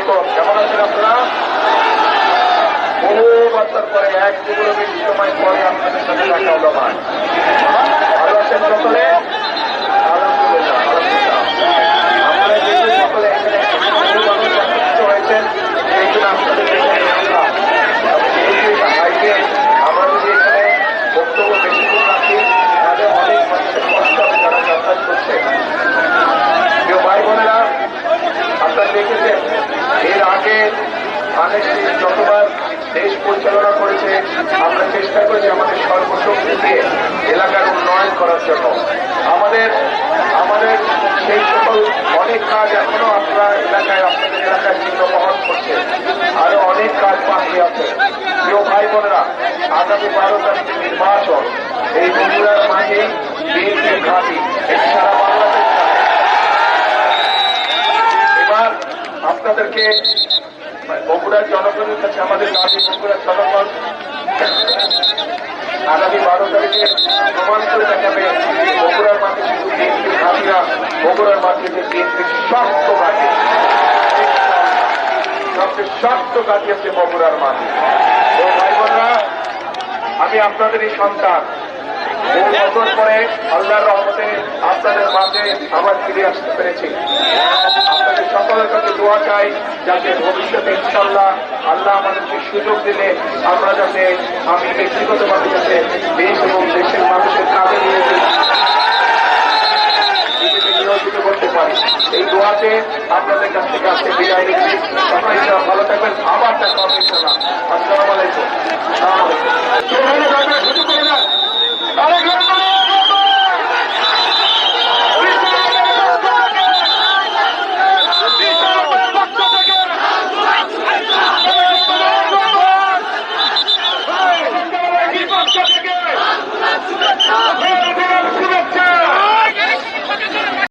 আলাইকুম, কেমন আছেন আপনারা? বহু বছর পরে, এক যুগেরও বেশি সময় পরে আপনাদের সাথে দেখা হলো। ভাই ভালো আছেন সকলে? আলহামদুলিল্লাহ, আলহামদুলিল্লাহ। আপনারা যেহেতু সকলে এখানে মানুষ একত্রিত হয়েছেন, সেই জন্য আপনাদের আমরা যদি এখানে বক্তব্য বেশিক্ষণ রাখি তাহলে অনেক মানুষের কষ্ট হবে যারা যাতায়াত করছে। কেউ ভাই বোনেরা, আপনারা দেখেছেন এর আগে যতবার দেশ পরিচালনা করেছে, আমরা চেষ্টা করেছি আমাদের সর্বশক্তি দিয়ে এলাকার উন্নয়ন করার জন্য। আমাদের সেই সকল অনেক কাজ এখনো আপনাদের এলাকায় চিহ্ন বহন করছে, আরো অনেক কাজ বাকি আছে। প্রিয় ভাই বোনেরা, আগামী 12 তারিখে নির্বাচন, এই বগুড়ার মাঝে বিএনপির ঘাঁটি সারা বাংলাদেশ। এবার আপনাদেরকে বগুড়ার জনগণের কাছে আমাদের দাবি, বগুড়ার জনগণ আগামী 12 তারিখে প্রমাণ করে দেখাবে বগুড়ার মাঠে শুধু বিএনপির ঘাঁটিরা, বগুড়ার মাঠে যে বিএনপির শক্ত ঘাঁটি, সবচেয়ে শক্ত ঘাঁটি হচ্ছে বগুড়ার মাঠে। ও ভাই বোনরা, আমি আপনাদেরই সন্তান। বহু বছর পরে আল্লাহর রহমতে আপনাদের মাঝে আবার ফিরে আসতে পেরেছি। আপনাদের সকলের কাছে দোয়া চাই যাতে ভবিষ্যতে ইনশাল্লাহ আল্লাহ আমাদেরকে সুযোগ দিলে আমরা যাতে, আমি ব্যক্তিগতভাবে যাতে দেশ এবং দেশের মানুষের কাজে নিজেকে নিয়োজিত করতে পারি, এই দোয়াতে আপনাদের কাছ থেকে আজকে বিদায় নিচ্ছি। সবাই ভালো থাকবেন, আবার দেখা হবে ইনশাল্লাহ। আসসালামু আলাইকুম।